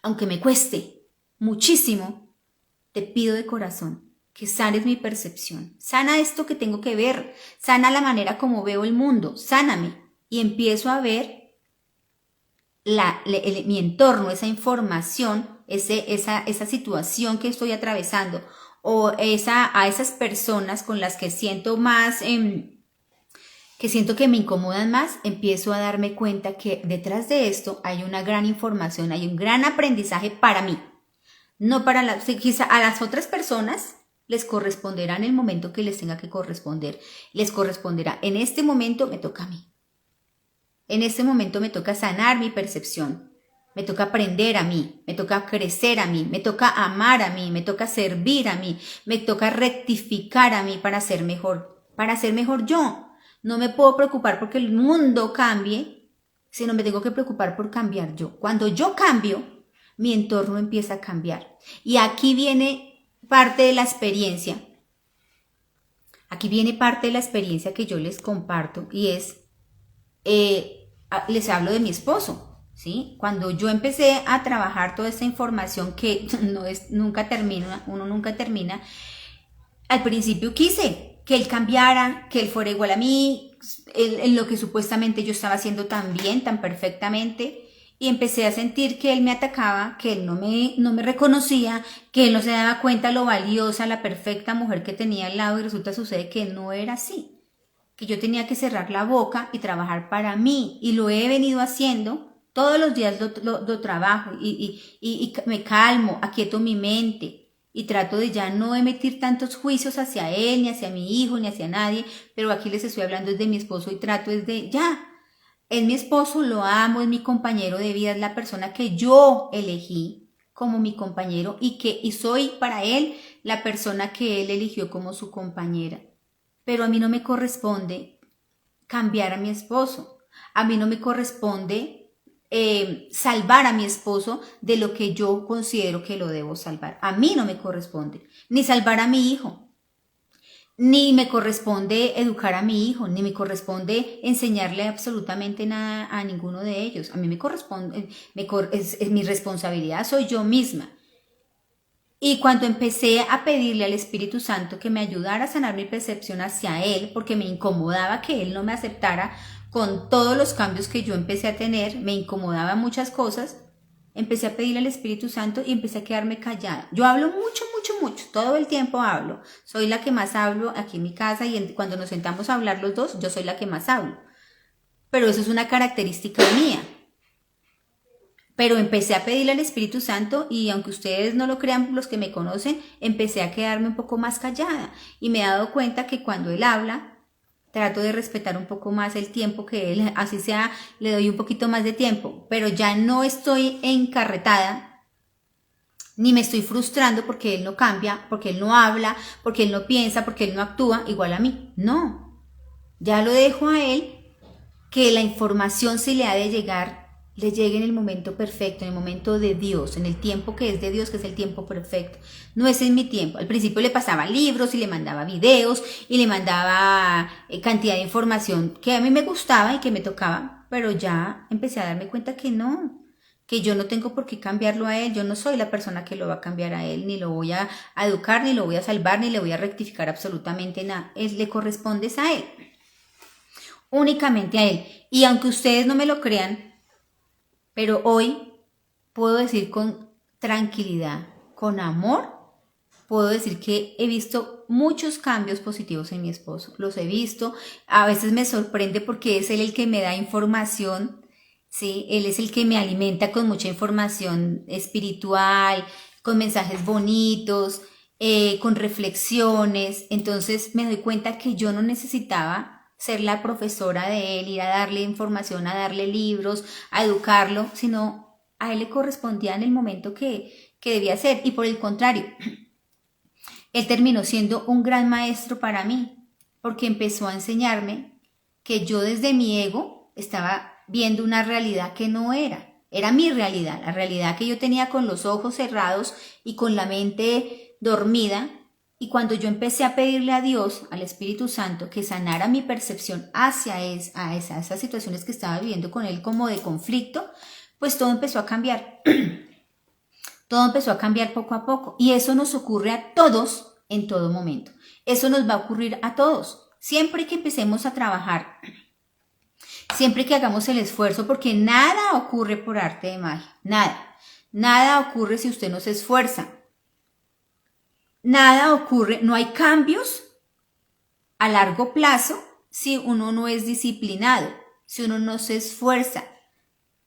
aunque me cueste muchísimo, te pido de corazón que sanes mi percepción, sana esto que tengo que ver, sana la manera como veo el mundo, sáname. Y empiezo a ver mi entorno, esa información, esa situación que estoy atravesando, o a esas personas con las que siento más, que siento que me incomodan más, empiezo a darme cuenta que detrás de esto hay una gran información, hay un gran aprendizaje para mí. No para quizá a las otras personas les corresponderá en el momento que les tenga que corresponder. Les corresponderá. En este momento me toca a mí. En este momento me toca sanar mi percepción. Me toca aprender a mí. Me toca crecer a mí. Me toca amar a mí. Me toca servir a mí. Me toca rectificar a mí para ser mejor. Para ser mejor yo. No me puedo preocupar porque el mundo cambie, sino me tengo que preocupar por cambiar yo. Cuando yo cambio, mi entorno empieza a cambiar. Y aquí viene parte de la experiencia. Aquí viene parte de la experiencia que yo les comparto y es, les hablo de mi esposo, ¿sí? Cuando yo empecé a trabajar toda esta información que nunca termina, uno nunca termina, al principio quise que él cambiara, que él fuera igual a mí, en lo que supuestamente yo estaba haciendo tan bien, tan perfectamente. Y empecé a sentir que él me atacaba, que él no me reconocía, que él no se daba cuenta lo valiosa, la perfecta mujer que tenía al lado y sucede que no era así. Que yo tenía que cerrar la boca y trabajar para mí y lo he venido haciendo, todos los días lo trabajo y me calmo, aquieto mi mente y trato de ya no emitir tantos juicios hacia él, ni hacia mi hijo, ni hacia nadie, pero aquí les estoy hablando desde mi esposo y trato desde ya. Es mi esposo, lo amo, es mi compañero de vida, es la persona que yo elegí como mi compañero y soy para él la persona que él eligió como su compañera. Pero a mí no me corresponde cambiar a mi esposo, a mí no me corresponde salvar a mi esposo de lo que yo considero que lo debo salvar. A mí no me corresponde, ni salvar a mi hijo. Ni me corresponde educar a mi hijo, ni me corresponde enseñarle absolutamente nada a ninguno de ellos. A mí me corresponde, es mi responsabilidad, soy yo misma. Y cuando empecé a pedirle al Espíritu Santo que me ayudara a sanar mi percepción hacia Él, porque me incomodaba que Él no me aceptara con todos los cambios que yo empecé a tener, me incomodaba muchas cosas, empecé a pedirle al Espíritu Santo y empecé a quedarme callada. Yo hablo mucho, todo el tiempo hablo. Soy la que más hablo aquí en mi casa y cuando nos sentamos a hablar los dos, yo soy la que más hablo. Pero eso es una característica mía. Pero empecé a pedirle al Espíritu Santo y aunque ustedes no lo crean, los que me conocen, empecé a quedarme un poco más callada y me he dado cuenta que cuando Él habla, trato de respetar un poco más el tiempo que Él, así sea, le doy un poquito más de tiempo, pero ya no estoy encarretada ni me estoy frustrando porque Él no cambia, porque Él no habla, porque Él no piensa, porque Él no actúa igual a mí. No, ya lo dejo a Él, que la información si le ha de llegar, le llegue en el momento perfecto, en el momento de Dios, en el tiempo que es de Dios, que es el tiempo perfecto. No es en mi tiempo. Al principio le pasaba libros y le mandaba videos y le mandaba cantidad de información que a mí me gustaba y que me tocaba, pero ya empecé a darme cuenta que no, que yo no tengo por qué cambiarlo a él, yo no soy la persona que lo va a cambiar a él, ni lo voy a educar, ni lo voy a salvar, ni le voy a rectificar absolutamente nada. Le corresponde a él, únicamente a él. Y aunque ustedes no me lo crean, pero hoy puedo decir con tranquilidad, con amor, puedo decir que he visto muchos cambios positivos en mi esposo. Los he visto, a veces me sorprende porque es él el que me da información ¿sí? Él es el que me alimenta con mucha información espiritual, con mensajes bonitos, con reflexiones. Entonces me doy cuenta que yo no necesitaba ser la profesora de él, ir a darle información, a darle libros, a educarlo, sino a él le correspondía en el momento que debía ser. Y por el contrario, él terminó siendo un gran maestro para mí, porque empezó a enseñarme que yo desde mi ego estaba viendo una realidad que no era mi realidad, la realidad que yo tenía con los ojos cerrados y con la mente dormida. Y cuando yo empecé a pedirle a Dios, al Espíritu Santo, que sanara mi percepción hacia esas situaciones que estaba viviendo con él como de conflicto, pues todo empezó a cambiar. Todo empezó a cambiar poco a poco. Y eso nos ocurre a todos en todo momento. Eso nos va a ocurrir a todos. Siempre que empecemos a trabajar, siempre que hagamos el esfuerzo, porque nada ocurre por arte de magia. Nada. Nada ocurre si usted no se esfuerza. Nada ocurre, no hay cambios a largo plazo si uno no es disciplinado, si uno no se esfuerza,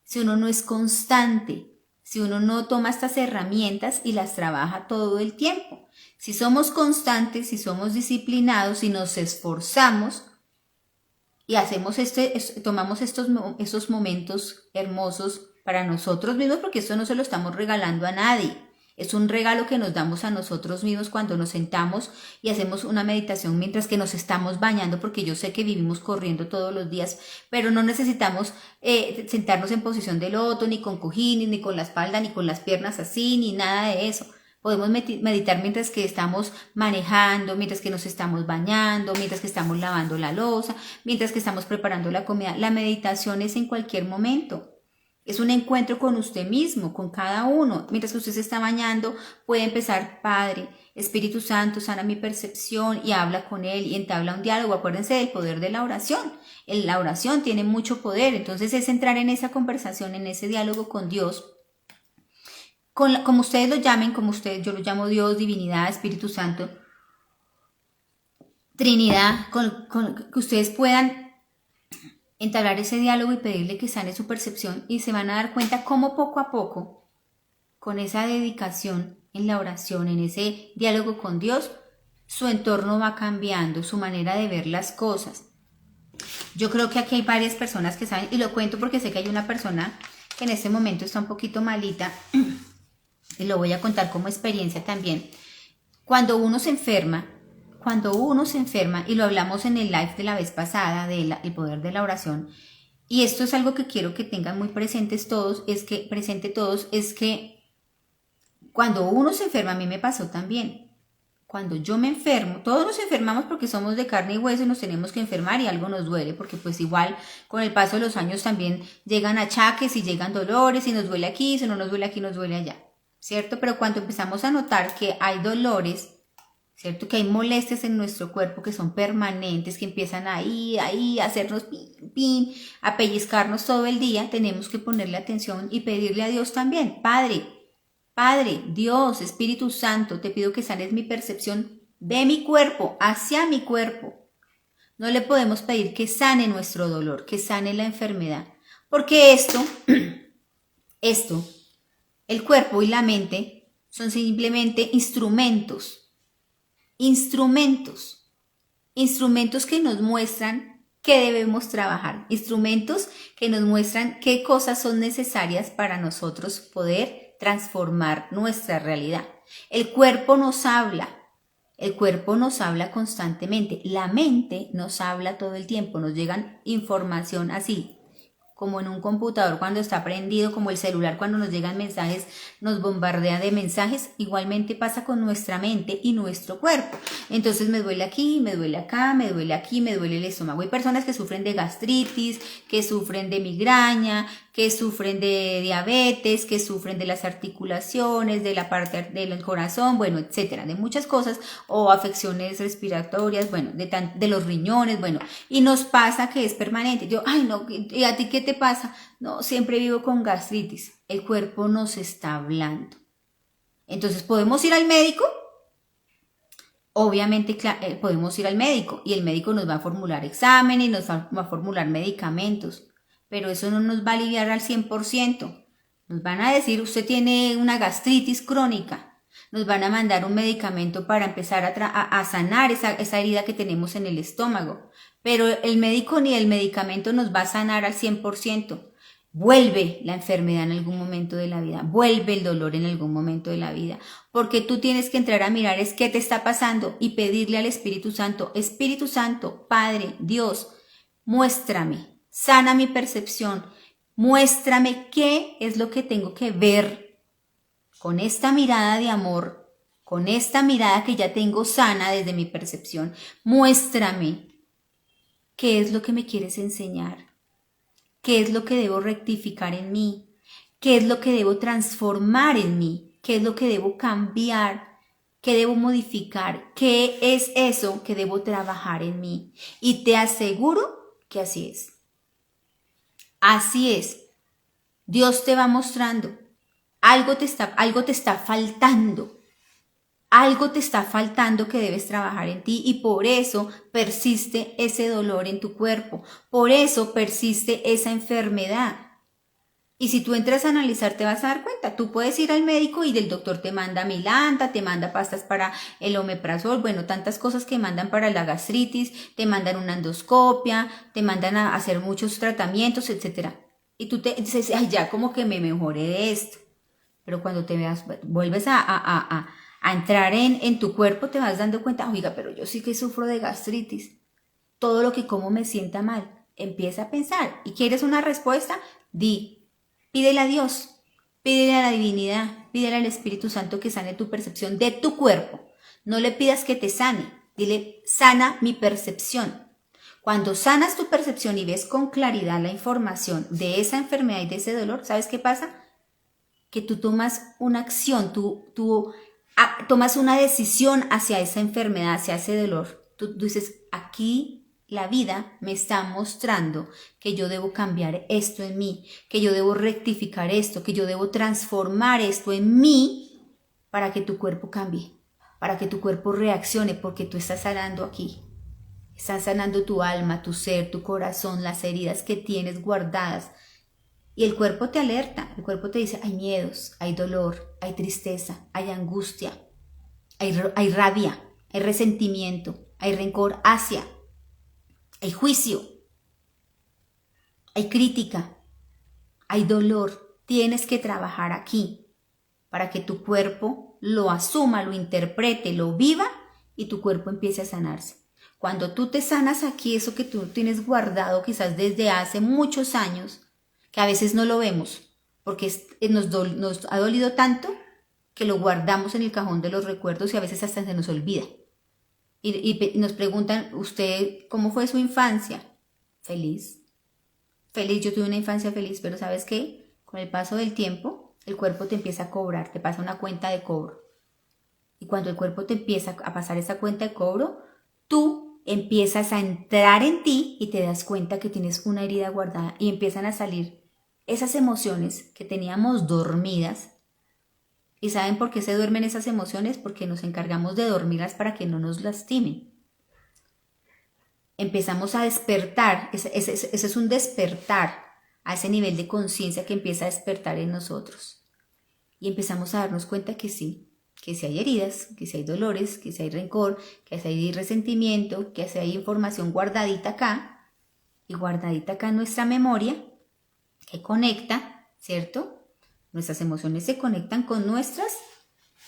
si uno no es constante, si uno no toma estas herramientas y las trabaja todo el tiempo. Si somos constantes, si somos disciplinados, si nos esforzamos y hacemos tomamos estos momentos hermosos para nosotros mismos, porque esto no se lo estamos regalando a nadie. Es un regalo que nos damos a nosotros mismos cuando nos sentamos y hacemos una meditación mientras que nos estamos bañando, porque yo sé que vivimos corriendo todos los días, pero no necesitamos sentarnos en posición de loto, ni con cojines, ni con la espalda, ni con las piernas así, ni nada de eso. Podemos meditar mientras que estamos manejando, mientras que nos estamos bañando, mientras que estamos lavando la loza, mientras que estamos preparando la comida. La meditación es en cualquier momento. Es un encuentro con usted mismo, con cada uno. Mientras que usted se está bañando, puede empezar: Padre, Espíritu Santo, sana mi percepción, y habla con él y entabla un diálogo. Acuérdense del poder de la oración. La oración tiene mucho poder, entonces es entrar en esa conversación, en ese diálogo con Dios. Como ustedes lo llamen, yo lo llamo Dios, Divinidad, Espíritu Santo, Trinidad, que ustedes puedan entablar ese diálogo y pedirle que sane su percepción, y se van a dar cuenta cómo poco a poco, con esa dedicación en la oración, en ese diálogo con Dios, su entorno va cambiando, su manera de ver las cosas. Yo creo que aquí hay varias personas que saben, y lo cuento porque sé que hay una persona que en este momento está un poquito malita, y lo voy a contar como experiencia también. Cuando uno se enferma, y lo hablamos en el live de la vez pasada, del poder de la oración, y esto es algo que quiero que tengan muy presentes todos, es que cuando uno se enferma, a mí me pasó también, cuando yo me enfermo, todos nos enfermamos porque somos de carne y hueso y nos tenemos que enfermar y algo nos duele, porque pues igual con el paso de los años también llegan achaques y llegan dolores, y nos duele aquí, si no nos duele aquí, nos duele allá, ¿cierto? Pero cuando empezamos a notar que hay dolores, ¿cierto? Que hay molestias en nuestro cuerpo que son permanentes, que empiezan ahí, a hacernos pin, a pellizcarnos todo el día, tenemos que ponerle atención y pedirle a Dios también: Padre, Dios, Espíritu Santo, te pido que sanes mi percepción de mi cuerpo, hacia mi cuerpo. No le podemos pedir que sane nuestro dolor, que sane la enfermedad, porque el cuerpo y la mente son simplemente instrumentos que nos muestran qué debemos trabajar, instrumentos que nos muestran qué cosas son necesarias para nosotros poder transformar nuestra realidad. El cuerpo nos habla constantemente, la mente nos habla todo el tiempo, nos llegan información así, como en un computador cuando está prendido, como el celular cuando nos llegan mensajes, nos bombardea de mensajes. Igualmente pasa con nuestra mente y nuestro cuerpo. Entonces me duele aquí, me duele acá, me duele aquí, me duele el estómago. Hay personas que sufren de gastritis, que sufren de migraña, que sufren de diabetes, que sufren de las articulaciones, de la parte del corazón, bueno, etcétera, de muchas cosas, o afecciones respiratorias, bueno, de los riñones, bueno, y nos pasa que es permanente. Yo, ay no, ¿y a ti qué te pasa? No, siempre vivo con gastritis. El cuerpo nos está hablando. Entonces, ¿podemos ir al médico? Obviamente podemos ir al médico, y el médico nos va a formular exámenes, nos va a formular medicamentos. pero eso no nos va a aliviar al 100%. Nos van a decir, usted tiene una gastritis crónica. Nos van a mandar un medicamento para empezar a sanar esa herida que tenemos en el estómago. Pero el médico ni el medicamento nos va a sanar al 100%. Vuelve la enfermedad en algún momento de la vida, vuelve el dolor en algún momento de la vida, porque tú tienes que entrar a mirar es qué te está pasando y pedirle al Espíritu Santo, Padre, Dios, muéstrame, sana mi percepción, muéstrame qué es lo que tengo que ver con esta mirada de amor, con esta mirada que ya tengo sana desde mi percepción, muéstrame qué es lo que me quieres enseñar. ¿Qué es lo que debo rectificar en mí? ¿Qué es lo que debo transformar en mí? ¿Qué es lo que debo cambiar? ¿Qué debo modificar? ¿Qué es eso que debo trabajar en mí? Y te aseguro que así es. Así es. Dios te va mostrando. Algo te está faltando. Algo te está faltando que debes trabajar en ti y por eso persiste ese dolor en tu cuerpo, por eso persiste esa enfermedad. Y si tú entras a analizar te vas a dar cuenta, tú puedes ir al médico y el doctor te manda Milanta, te manda pastas para el omeprazol, bueno, tantas cosas que mandan para la gastritis, te mandan una endoscopia, te mandan a hacer muchos tratamientos, etc. Y tú te dices, ay, ya como que me mejoré de esto. Pero cuando te veas, vuelves a entrar en tu cuerpo, te vas dando cuenta, oiga, pero yo sí que sufro de gastritis. Todo lo que como me sienta mal. Empieza a pensar. ¿Y quieres una respuesta? Pídele a Dios, pídele a la divinidad, pídele al Espíritu Santo que sane tu percepción de tu cuerpo. No le pidas que te sane. Dile, sana mi percepción. Cuando sanas tu percepción y ves con claridad la información de esa enfermedad y de ese dolor, ¿sabes qué pasa? Que tú tomas una acción, tú tomas una decisión hacia esa enfermedad, hacia ese dolor. Tú dices, aquí la vida me está mostrando que yo debo cambiar esto en mí, que yo debo rectificar esto, que yo debo transformar esto en mí para que tu cuerpo cambie, para que tu cuerpo reaccione, porque tú estás sanando aquí. Estás sanando tu alma, tu ser, tu corazón, las heridas que tienes guardadas. Y el cuerpo te alerta, el cuerpo te dice, hay miedos, hay dolor, hay tristeza, hay angustia, hay rabia, hay resentimiento, hay rencor hacia, hay juicio, hay crítica, hay dolor. Tienes que trabajar aquí para que tu cuerpo lo asuma, lo interprete, lo viva y tu cuerpo empiece a sanarse. Cuando tú te sanas aquí, eso que tú tienes guardado quizás desde hace muchos años, que a veces no lo vemos, porque nos ha dolido tanto que lo guardamos en el cajón de los recuerdos y a veces hasta se nos olvida. Y nos preguntan, ¿usted cómo fue su infancia? Feliz. Feliz, yo tuve una infancia feliz, pero ¿sabes qué? Con el paso del tiempo, el cuerpo te empieza a cobrar, te pasa una cuenta de cobro. Y cuando el cuerpo te empieza a pasar esa cuenta de cobro, tú empiezas a entrar en ti y te das cuenta que tienes una herida guardada y empiezan a salir esas emociones que teníamos dormidas. ¿Y saben por qué se duermen esas emociones? Porque nos encargamos de dormirlas para que no nos lastimen. Empezamos a despertar, ese es un despertar a ese nivel de conciencia que empieza a despertar en nosotros. Y empezamos a darnos cuenta que sí hay heridas, que sí hay dolores, que sí hay rencor, que sí hay resentimiento, que sí hay información guardadita acá, y guardadita acá en nuestra memoria, que conecta, ¿cierto? Nuestras emociones se conectan con nuestras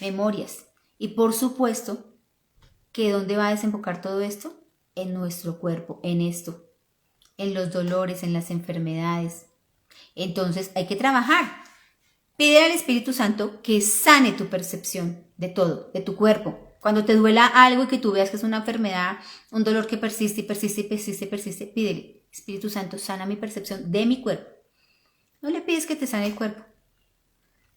memorias. Y por supuesto, que ¿dónde va a desembocar todo esto? En nuestro cuerpo, en esto, en los dolores, en las enfermedades. Entonces hay que trabajar. Pide al Espíritu Santo que sane tu percepción de todo, de tu cuerpo. Cuando te duela algo y que tú veas que es una enfermedad, un dolor que persiste y persiste y persiste y persiste, pídele, Espíritu Santo, sana mi percepción de mi cuerpo. No le pides que te sane el cuerpo,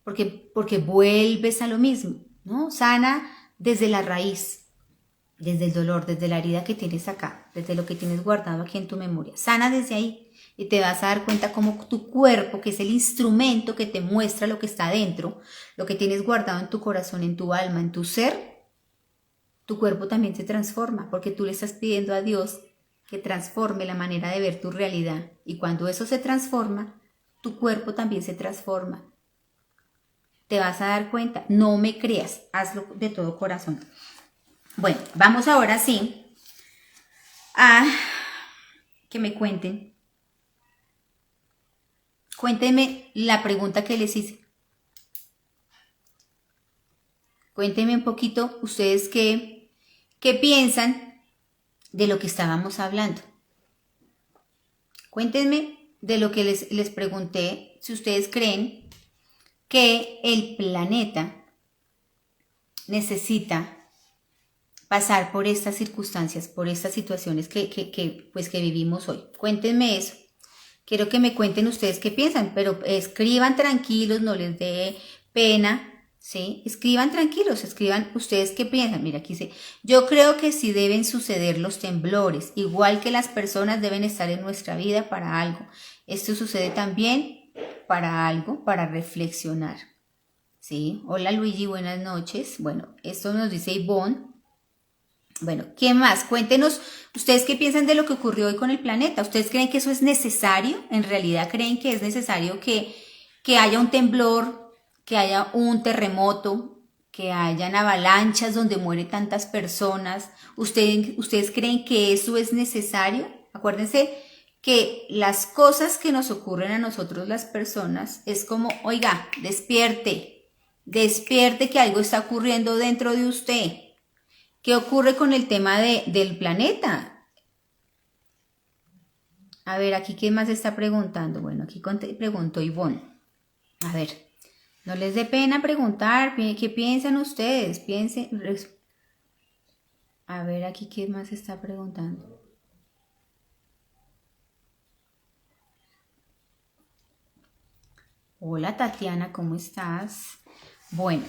porque vuelves a lo mismo, ¿no? Sana desde la raíz, desde el dolor, desde la herida que tienes acá, desde lo que tienes guardado aquí en tu memoria. Sana desde ahí y te vas a dar cuenta cómo tu cuerpo, que es el instrumento que te muestra lo que está dentro, lo que tienes guardado en tu corazón, en tu alma, en tu ser, tu cuerpo también se transforma porque tú le estás pidiendo a Dios que transforme la manera de ver tu realidad. Y cuando eso se transforma, tu cuerpo también se transforma. Te vas a dar cuenta, no me creas, hazlo de todo corazón. Bueno, vamos ahora sí a que me cuenten. Cuéntenme la pregunta que les hice. Cuéntenme un poquito ustedes qué piensan de lo que estábamos hablando. Cuéntenme de lo que les pregunté, si ustedes creen que el planeta necesita pasar por estas circunstancias, por estas situaciones que vivimos hoy. Cuéntenme eso. Quiero que me cuenten ustedes qué piensan, pero escriban tranquilos, no les dé pena, ¿sí? Escriban tranquilos, escriban ustedes qué piensan. Mira, aquí dice, yo creo que sí deben suceder los temblores, igual que las personas deben estar en nuestra vida para algo. Esto sucede también para algo, para reflexionar, ¿sí? Hola Luigi, buenas noches. Bueno, esto nos dice Ivonne. Bueno, ¿qué más? Cuéntenos, ¿ustedes qué piensan de lo que ocurrió hoy con el planeta? ¿Ustedes creen que eso es necesario? ¿En realidad creen que es necesario que haya un temblor, que haya un terremoto, que hayan avalanchas donde mueren tantas personas? ¿Ustedes creen que eso es necesario? Acuérdense que las cosas que nos ocurren a nosotros las personas es como, oiga, despierte que algo está ocurriendo dentro de usted. ¿Qué ocurre con el tema del planeta? A ver, aquí ¿quién más está preguntando? Bueno, aquí preguntó Ivonne. A ver, no les dé pena preguntar, ¿qué piensan ustedes? Piensen. A ver, aquí ¿quién más está preguntando? Hola Tatiana, ¿cómo estás? Bueno,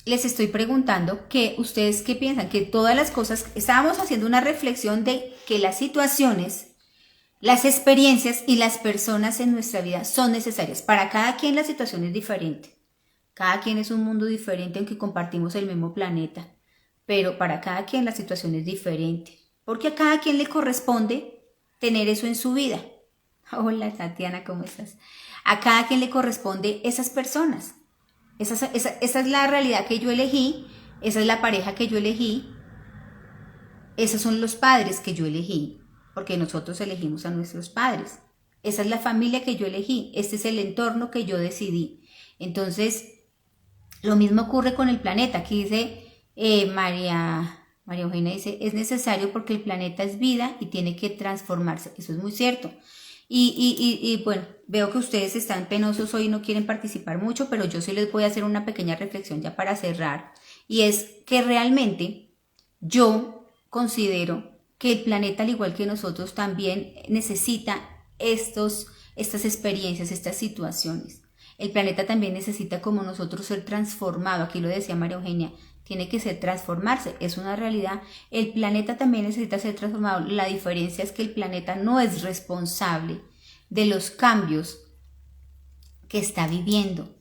les estoy preguntando que ustedes qué piensan, que todas las cosas, estábamos haciendo una reflexión de que las situaciones, las experiencias y las personas en nuestra vida son necesarias. Para cada quien la situación es diferente. Cada quien es un mundo diferente aunque compartimos el mismo planeta. Pero para cada quien la situación es diferente. Porque a cada quien le corresponde tener eso en su vida. Hola Tatiana, ¿cómo estás? A cada quien le corresponde esas personas. Esa es la realidad que yo elegí, esa es la pareja que yo elegí, esos son los padres que yo elegí, porque nosotros elegimos a nuestros padres. Esa es la familia que yo elegí, este es el entorno que yo decidí. Entonces, lo mismo ocurre con el planeta. Aquí dice María Eugenia, dice, es necesario porque el planeta es vida y tiene que transformarse. Eso es muy cierto. Y bueno, veo que ustedes están penosos hoy y no quieren participar mucho, pero yo sí les voy a hacer una pequeña reflexión ya para cerrar. Y es que realmente yo considero que el planeta, al igual que nosotros, también necesita estas experiencias, estas situaciones. El planeta también necesita, como nosotros, ser transformado. Aquí lo decía María Eugenia, tiene que ser transformarse, es una realidad. El planeta también necesita ser transformado. La diferencia es que el planeta no es responsable de los cambios que está viviendo.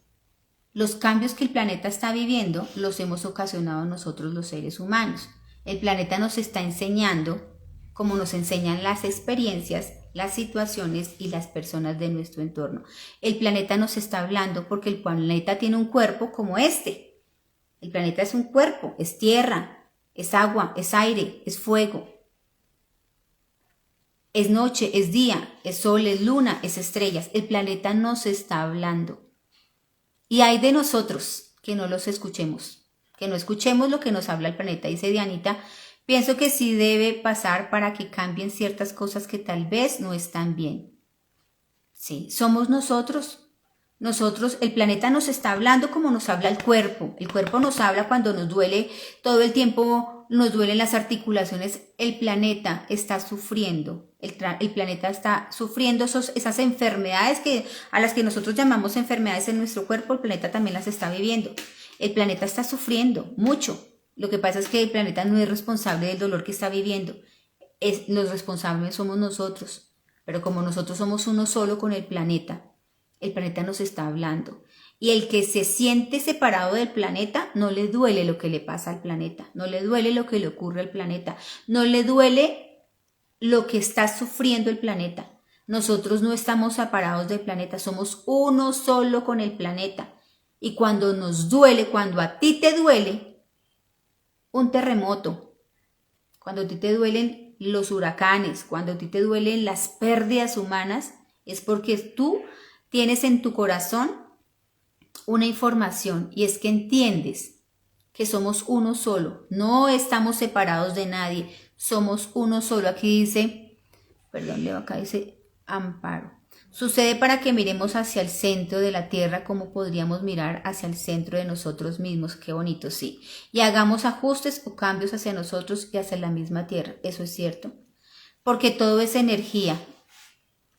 Los cambios que el planeta está viviendo los hemos ocasionado nosotros los seres humanos. El planeta nos está enseñando, como nos enseñan las experiencias, las situaciones y las personas de nuestro entorno. El planeta nos está hablando porque el planeta tiene un cuerpo como este. El planeta es un cuerpo, es tierra, es agua, es aire, es fuego. Es noche, es día, es sol, es luna, es estrellas. El planeta nos está hablando. Y hay de nosotros que no los escuchemos, que no escuchemos lo que nos habla el planeta. Dice Dianita, pienso que sí debe pasar para que cambien ciertas cosas que tal vez no están bien. Sí, somos nosotros. Nosotros, el planeta nos está hablando como nos habla el cuerpo. El cuerpo nos habla cuando nos duele, todo el tiempo nos duelen las articulaciones. El planeta está sufriendo. El planeta está sufriendo esas enfermedades a las que nosotros llamamos enfermedades en nuestro cuerpo. El planeta también las está viviendo. El planeta está sufriendo mucho. Lo que pasa es que el planeta no es responsable del dolor que está viviendo. Los responsables somos nosotros. Pero como nosotros somos uno solo con el planeta nos está hablando. Y el que se siente separado del planeta, no le duele lo que le pasa al planeta, no le duele lo que le ocurre al planeta, no le duele lo que está sufriendo el planeta. Nosotros no estamos separados del planeta, somos uno solo con el planeta. Y cuando nos duele, cuando a ti te duele un terremoto, cuando a ti te duelen los huracanes, cuando a ti te duelen las pérdidas humanas, es porque tú tienes en tu corazón una información, y es que entiendes que somos uno solo, no estamos separados de nadie, somos uno solo. Aquí dice, perdón, leo acá, dice Amparo. Sucede para que miremos hacia el centro de la tierra como podríamos mirar hacia el centro de nosotros mismos. Qué bonito, sí. Y hagamos ajustes o cambios hacia nosotros y hacia la misma tierra. Eso es cierto. Porque todo es energía.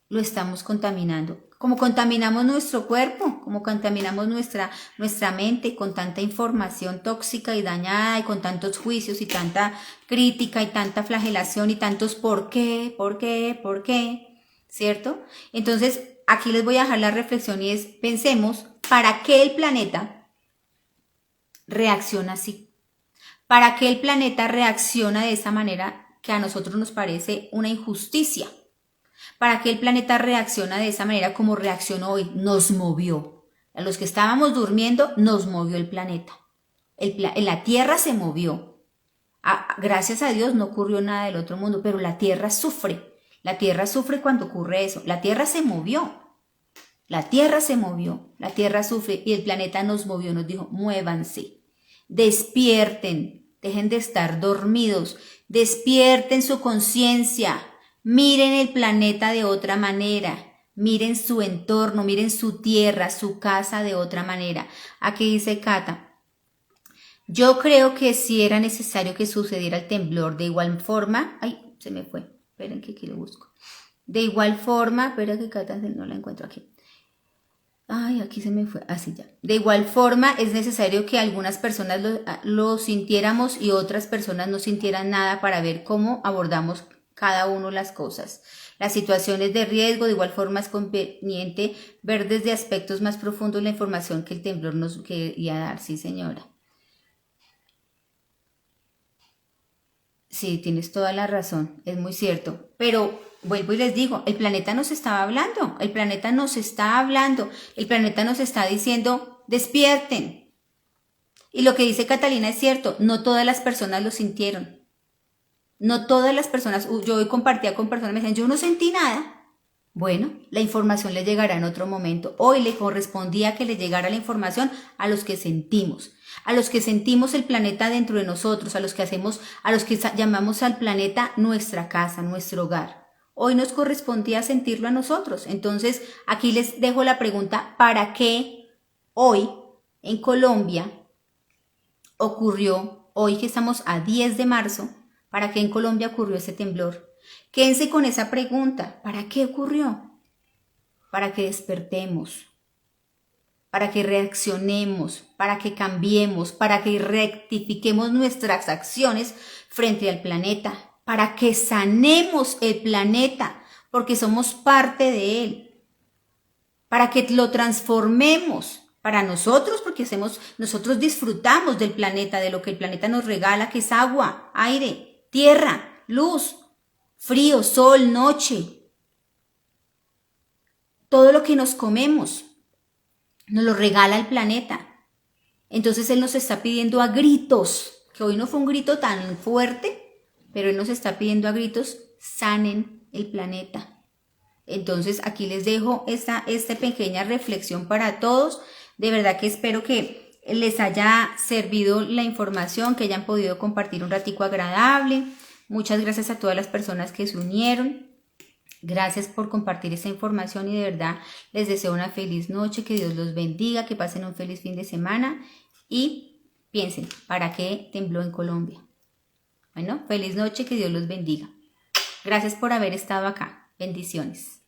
Lo estamos contaminando. Como contaminamos nuestro cuerpo, como contaminamos nuestra mente con tanta información tóxica y dañada y con tantos juicios y tanta crítica y tanta flagelación y tantos por qué, ¿cierto? Entonces, aquí les voy a dejar la reflexión y es, pensemos, ¿para qué el planeta reacciona así? ¿Para qué el planeta reacciona de esa manera que a nosotros nos parece una injusticia? ¿Para qué el planeta reacciona de esa manera como reaccionó hoy? Nos movió. A los que estábamos durmiendo, nos movió el planeta. La Tierra se movió. Gracias a Dios no ocurrió nada del otro mundo, pero la Tierra sufre. La Tierra sufre cuando ocurre eso. La Tierra se movió. La Tierra se movió. La Tierra sufre y el planeta nos movió, nos dijo, muévanse. Despierten. Dejen de estar dormidos. Despierten su conciencia. Miren el planeta de otra manera. Miren su entorno, miren su tierra, su casa de otra manera. Aquí dice Cata. Yo creo que sí era necesario que sucediera el temblor. De igual forma, ay, se me fue. Esperen que aquí lo busco. De igual forma, espera que Cata no la encuentro aquí. Ay, aquí se me fue. Así ya. De igual forma, es necesario que algunas personas lo sintiéramos y otras personas no sintieran nada para ver cómo abordamos cada uno las cosas. Las situaciones de riesgo, de igual forma es conveniente ver desde aspectos más profundos la información que el temblor nos quería dar. Sí, señora. Sí, tienes toda la razón, es muy cierto. Pero vuelvo y les digo, el planeta nos estaba hablando, el planeta nos está hablando, el planeta nos está diciendo, despierten. Y lo que dice Catalina es cierto, no todas las personas lo sintieron. No todas las personas, yo hoy compartía con personas, me decían, yo no sentí nada. Bueno, la información le llegará en otro momento. Hoy le correspondía que le llegara la información a los que sentimos el planeta dentro de nosotros, a los que llamamos al planeta nuestra casa, nuestro hogar. Hoy nos correspondía sentirlo a nosotros. Entonces, aquí les dejo la pregunta, ¿para qué hoy en Colombia ocurrió, hoy que estamos a 10 de marzo, ¿para qué en Colombia ocurrió ese temblor? Quédense con esa pregunta. ¿Para qué ocurrió? Para que despertemos, para que reaccionemos, para que cambiemos, para que rectifiquemos nuestras acciones frente al planeta, para que sanemos el planeta, porque somos parte de él, para que lo transformemos para nosotros, porque nosotros disfrutamos del planeta, de lo que el planeta nos regala, que es agua, aire, tierra, luz, frío, sol, noche. Todo lo que nos comemos nos lo regala el planeta. Entonces Él nos está pidiendo a gritos, que hoy no fue un grito tan fuerte, pero Él nos está pidiendo a gritos, sanen el planeta. Entonces aquí les dejo esta pequeña reflexión para todos. De verdad que espero que les haya servido la información, que hayan podido compartir un ratico agradable. Muchas gracias a todas las personas que se unieron. Gracias por compartir esta información y de verdad les deseo una feliz noche, que Dios los bendiga, que pasen un feliz fin de semana y piensen, ¿para qué tembló en Colombia? Bueno, feliz noche, que Dios los bendiga. Gracias por haber estado acá. Bendiciones.